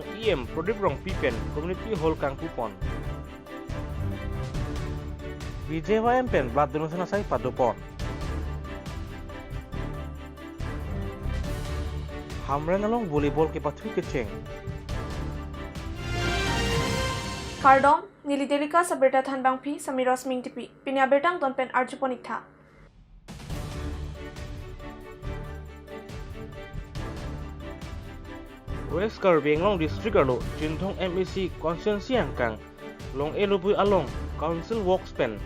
rong EM Prodip rong Pipen Community Hall Kangpupon BJYM pen blood donation asai padopon Hamren along volleyball ke pathu keceng Kardom Nili Delika Saberta Thanbangpi Samiros Mingtipi Pinya Bertang Tonpen Arjuponikta West Karbeng long district alo Jinthong MEC Constituency angkang long elubui along Council Workspan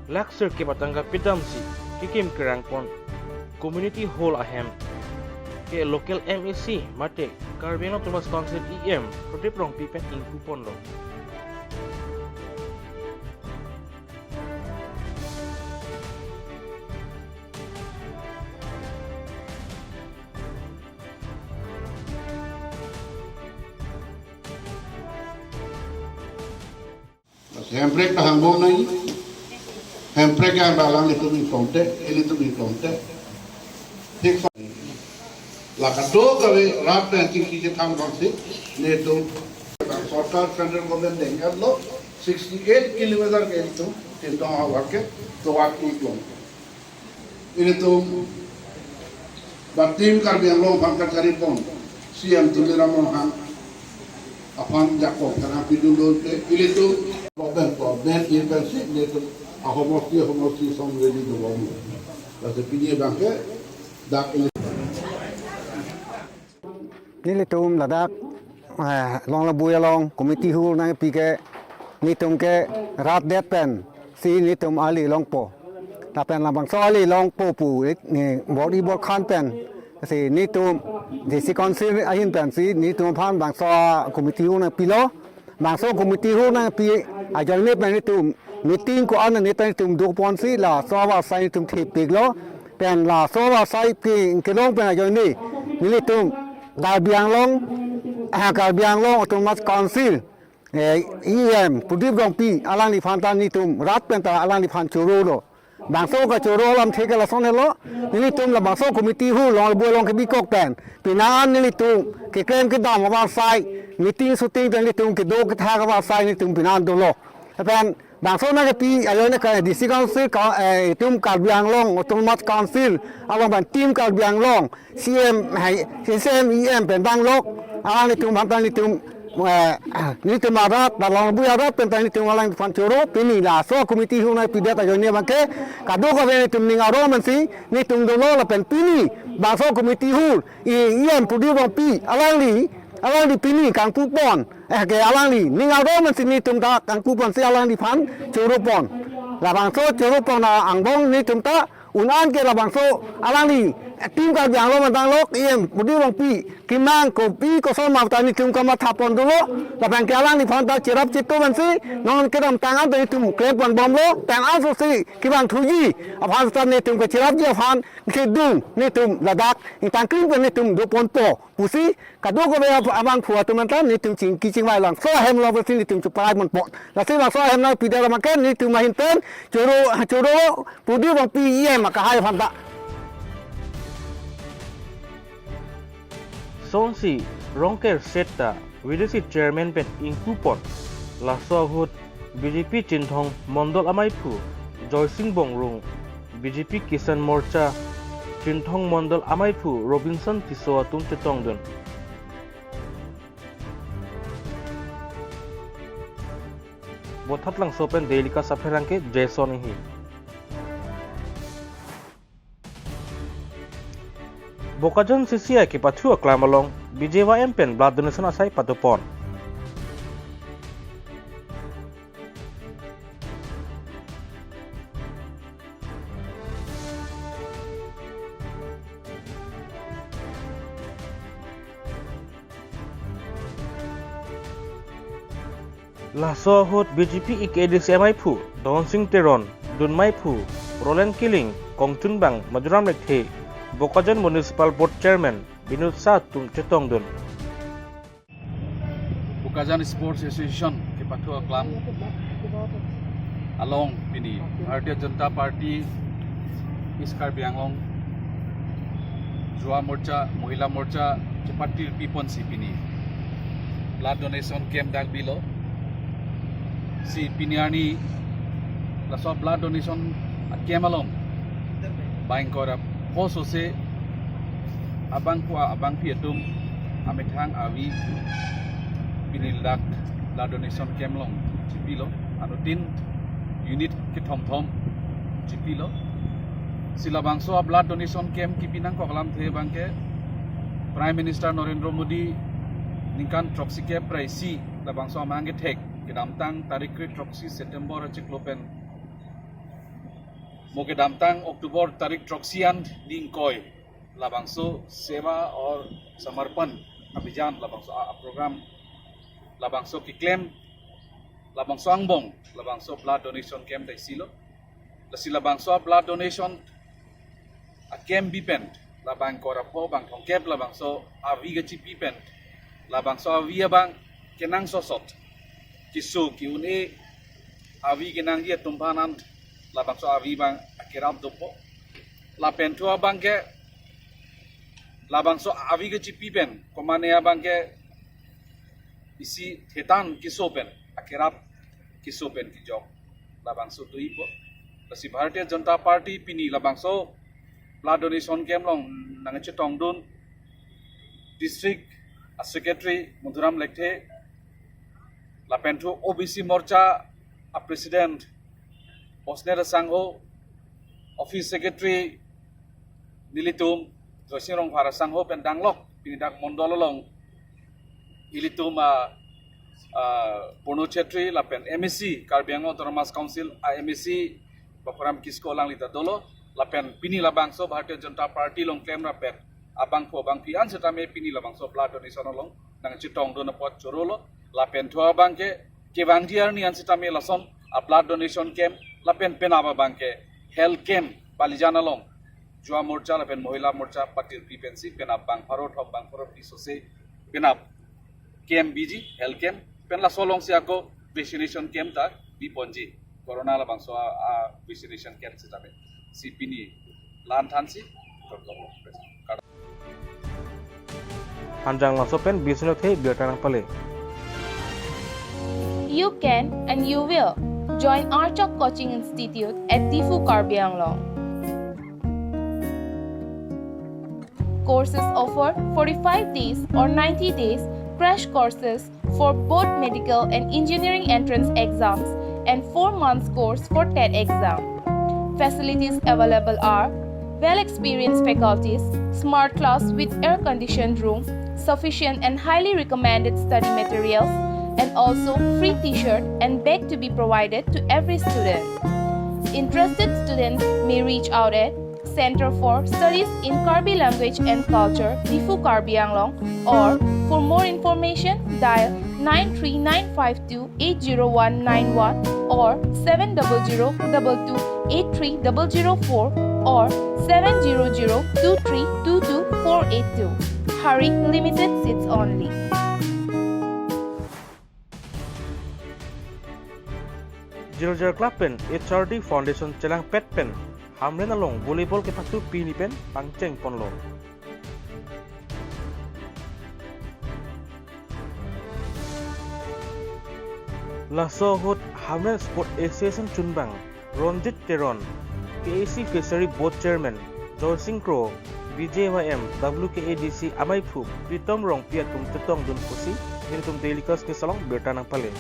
Laksir ke patangga Pidamsi Kikim Kerangpon Community Hall ahem ke local MEC mate Karbeng long Thomas Council EM Prodip rong Pipen Ingkupon lo Handbrake dah hangbong nahi, handbrake yang dalam itu dikontek, ini tu dikontek. Tik sah. Lakan tu kami rat yang tinggi kita bangsi, ni tu सरकार central government देंगे लो 68 kilometre के तो चिंता हुआ के तो वाकई तो ini tu batim kar biang lo bangkat cari pon siam tu lera mohang apaan jakob karena pidul te ini tu problem ini versi ini tu homosi somre di dua mu lalu pilih bangke dak ini tum ladak long labuya long komiti hul nang pike ni tum ke rat det pen si ni tum ali long po tapi lambang soali long po pu ni body bot kan pen si ni tum di si konsil ahin pen si ni tum pan bang so komiti hul nang pilo bang so komiti hul nang pi ajar ni pen ni tum meeting ko an ni pen tum do pon si la so wa sai tum thi pik lo pen la so wa sai pi ke long pen ajar ni tum da biang long Karbeng long otomatis konsil EM Prodip rong pi alang di fantan ni tum rat penta alang di fan choro lo bangso ka choro lam theke la sonne lo ni tum la bangso komiti hu long bo long ke bi kok pen pinan ni tum ke krem ke dam wa sai meeting shooting pen ni tum ke do ke tha ka wa sai ni tum pinan do lo pen bangso na ke pi ayo ne ka disi council ka tum Karbeng long otomatis konsil alang ban tim Karbeng long CM EM pen bang lok alang ni tum bantan ni tum marat dalam buaya rat tentang ni tum alang fan choro pini la so komiti hu na pidat ayo ni bangke kado ko ni tum ning aro mansi ni tum dolo la pen pini ba so komiti hu iem Prodip rong pi alang di pini kang pupon ke alang li ning aro mansi ni tum ta kang pupon si alang di fan choro pon la bang so choro pon na angbong ni tum ta unan ke la bang so alang li tim Karbeng lo mentang lo iem Prodip rong pi kimang kopi ko so ma tani tim kama thapon dulu la bang kalang ni phanta cherap chitu bansi non kedam tangan dari tim krepon bom lo tangan so si kimang thuji aphan stan ni tim ko cherap ji aphan kedung ni tim ladak intang krim ni tim do pon po pusi kado ko be abang phua tu mantan ni tim ching ki ching wai lang so hem lo basi ni tim chupai mon pot la si ma so hem na pi da ma ken ni tim ma hin ten choro Prodip rong pi iem ma ka hai phanta Sonsi Rongker Seta Widesi Chairman pen Ingkupon Laso Hut BJP Jinthong Mondol Amaipu Joy Singh Bongrung BJP Kisan Morcha Jinthong Mondol Amaipu Robinson Tisoa Tum Chetongdun Botat lang sopen Delika Sapherangke Jason hi Bokajon CCI ke pathu aklamalong BJYM pen blood donation asai patupon Laso hut BJP IKDC Maipu Don Sing Teron Dun Maipu Roland Killing Kongchun Bang Maduram Lekhe Bokajan Municipal Board Chairman Binod Sa Tum Chetongdun Bokajan Sports Association ke pathu aklam along bini Bharatiya Janata Party East Karbeng long Jua Morcha Mohila Morcha Chepatir Pipon Sipini blood donation camp dak bilo si piniani la so blood donation camp along baing kora poso se abang pietum amethang awi pinildak blood donation camp long chipilo anu tin unit ke thom chipilo sila bangso blood donation camp kipinang ko kalam the bangke Prime Minister Narendra Modi ningkan troksi ke praisi la bangso amange thek kedamtang tarik troksi September ciklopen mo kedamtang Oktober tarik troksian dingkoi la bangso sewa और समर्पण अभियान la bangso program la bangso ki claim la bangso angbong la bangso blood donation camp dai silo la sila bangso blood donation a camp bipen la bang korapo bang thongkep la bangso avi gachi bipen la bangso avi bang kenang sosot kisu kiune avi kenang dia tumpanan la bangso avi bang akirap dopo la pentua bang ke la bangso avi gachi bipen komane bang ke isi thetan kisopen akirap kisopen ki jok la bangso tuipo la si Bharatiya Janata Party pini la bangso blood donation camp long nang chetong dun district secretary Mudhuram Lekthe la pentu OBC Morcha a president Osner Sangho office secretary Nilitum Josingrong Phara Sangho pendanglok pinidak mondololong ilitum Pono Chetri la pen MSC Karbi Anglong Autonomous Council IMSC Baparam Kisko lang lita dolo lapen pini labangso Bharatiya Janata Party long claim rapen abang po bang pian setame pini labangso blood donation long nang chitong do na pot chorolo lapen thua bangke ke vantier ni an setame lason a blood donation camp lapen penaba bangke health camp balijana long jua morcha lapen mohila morcha patir pipensi penab bang parot hob bang parot disose penab camp biji health camp pen la solong si ako vaccination camp ta bi ponji corona labangso a vaccination camp setame si pini lantan si Hanjang langsung pen bisnis ke biar tanah pale. You can and you will join Archok Coaching Institute at Tifu Karbi Anglong. Courses offer 45 days or 90 days crash courses for both medical and engineering entrance exams and 4 months course for TET exam. Facilities available are well-experienced faculties, smart class with air-conditioned room, sufficient and highly recommended study materials, and also free t-shirt and bag to be provided to every student. Interested students may reach out at Center for Studies in Karbi Language and Culture, Tifu Karbi Anglong, or for more information, dial 93952-80191 or 70022-83004 or 7002322-482. Hurry, limited seats only. Jiljar Klapen HRD Foundation Celang Pet Pen Hamlen along volleyball ke patu pini pen pangceng ponlo. Laso hot Hamlen Sport Association Chunbang Ronjit Teron KAC Fishery Board Chairman Joy Singkro BJYM WKADC Amai Phu Pritom Rong Piatum Tetong Dun Pusi Niltum Delikas ke salong bertanang pale.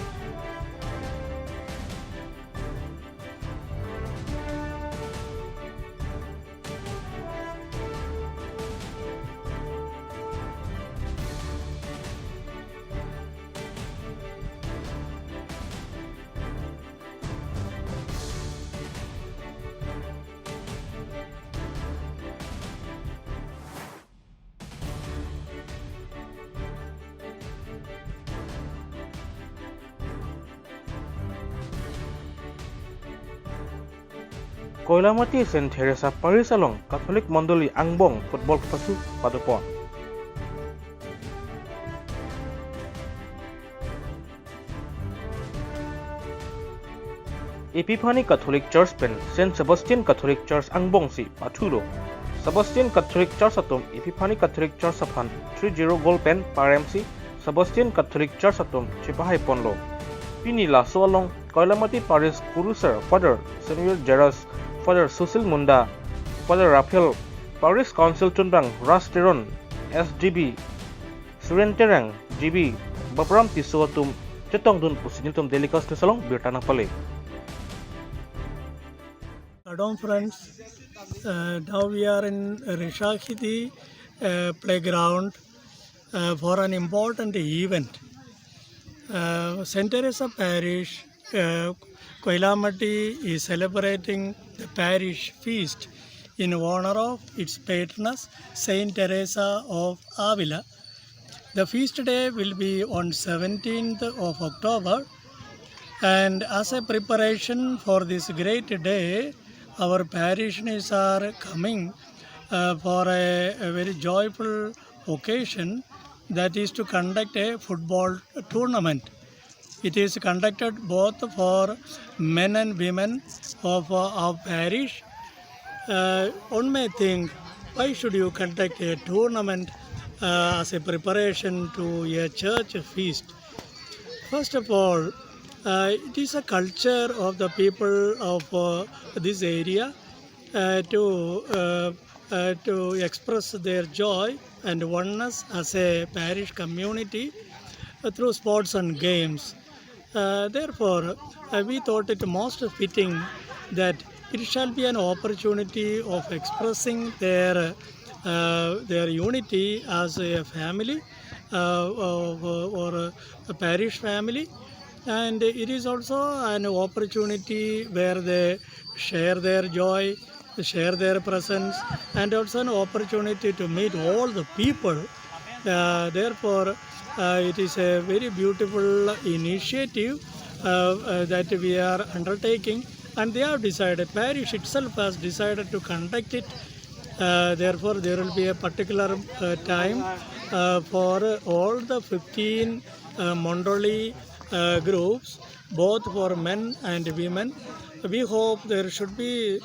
Koilamati Saint Teresa Parisalong Catholic Mondoli Angbong Football Pasu Padupon. Epiphany Catholic Church Pen Saint Sebastian Catholic Church Angbong si Patulo. Sebastian Catholic Church Atom Epiphany Catholic Church Saphan 30 Gold Pen Paremsi Sebastian Catholic Church atum Chipahai Ponlo. Pini la soalong Koilamati Parish Kurusar Father Samuel Jaras, Father Susil Munda, Father Raphael, Parish Council Tunbang Rasteron, SGB, Surenterang, GB, Bapram Tisuatum, Chetong Dun Pusinitum Delicas Tesalong Birtanang Pale. Pardon friends, now we are in Rishakiti playground for an important event. St. Teresa Parish, Koilamati is celebrating the parish feast in honor of its patroness, Saint Teresa of Avila. The feast day will be on 17th of October, and as a preparation for this great day, our parishioners are coming for a very joyful occasion, that is to conduct a football tournament. It is conducted both for men and women of our parish. One may think, why should you conduct a tournament as a preparation to a church feast? First of all, it is a culture of the people of this area to express their joy and oneness as a parish community through sports and games. Therefore, we thought it most fitting that it shall be an opportunity of expressing their unity as a family or a parish family, and it is also an opportunity where they share their joy, share their presence, and also an opportunity to meet all the people. Therefore, it is a very beautiful initiative that we are undertaking, and they have decided, parish itself has decided to conduct it. Therefore, there will be a particular time for all the 15 Mondoli groups, both for men and women. We hope there should be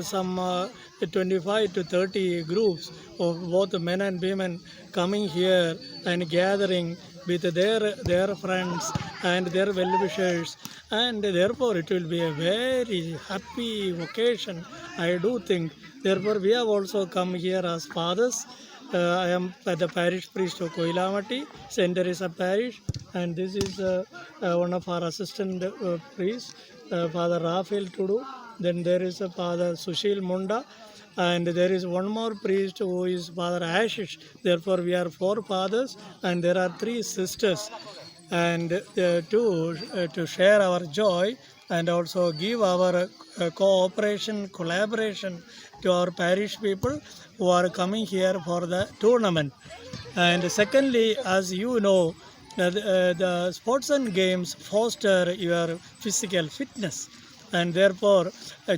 some 25 to 30 groups of both men and women coming here and gathering with their friends and their well-wishers, and therefore it will be a very happy occasion, I do think. Therefore, we have also come here as fathers. I am the parish priest of Koilamati, St. Teresa Parish, and this is one of our assistant priests, Father Raphael Tudu. Then there is Father Sushil Munda, and there is one more priest who is Father Ashish. Therefore, we are 4 fathers, and there are 3 sisters, and to share our joy and also give our cooperation, collaboration to our parish people who are coming here for the tournament. And secondly, as you know, the sports and games foster your physical fitness, and therefore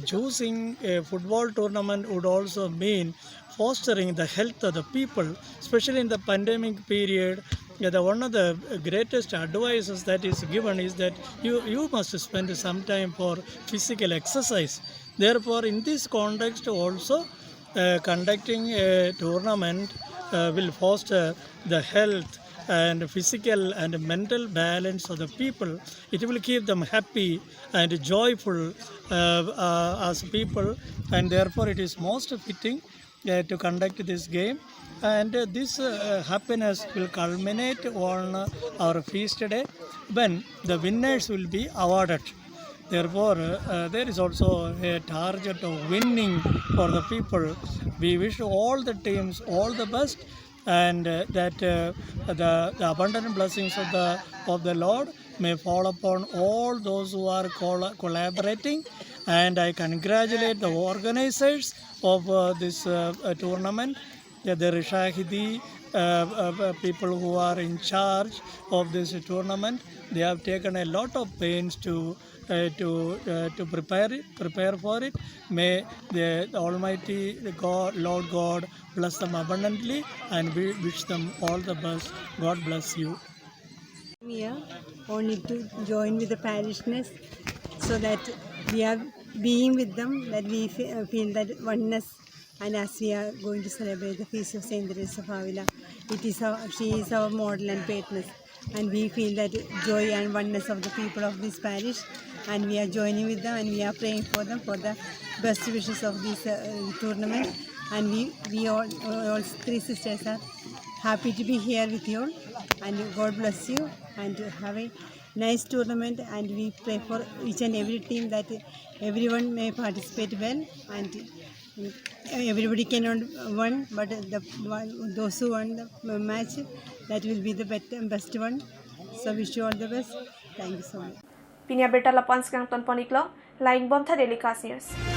choosing a football tournament would also mean fostering the health of the people, especially in the pandemic period. One of the greatest advices that is given is that you must spend some time for physical exercise. Therefore, in this context also, conducting a tournament will foster the health and physical and mental balance of the people. It will keep them happy and joyful as people, and therefore it is most fitting to conduct this game. And this happiness will culminate on our feast day when the winners will be awarded. Therefore, there is also a target of winning for the people. We wish all the teams all the best, and that the abundant blessings of the Lord may fall upon all those who are collaborating. And I congratulate the organizers of this tournament, the Rishakiti people who are in charge of this tournament. They have taken a lot of pains to prepare for it. May the Almighty God, Lord God, bless them abundantly, and we wish them all the best. God bless you. Here, only to join with the parishioners, so that we are being with them, that we feel that oneness. And as we are going to celebrate the feast of Saint Teresa of Avila, she is our model and patroness, and we feel that joy and oneness of the people of this parish, and we are joining with them and we are praying for them for the best wishes of this tournament. And we all three sisters are happy to be here with you all, and God bless you and have a nice tournament. And we pray for each and every team that everyone may participate well, and everybody cannot win, but those who won the match, that will be the best one. So wish you all the best. Thank you so much. Pinia Berta Lapan Skang Ton Poniklo, Laing Bom Tha Daily Cast News.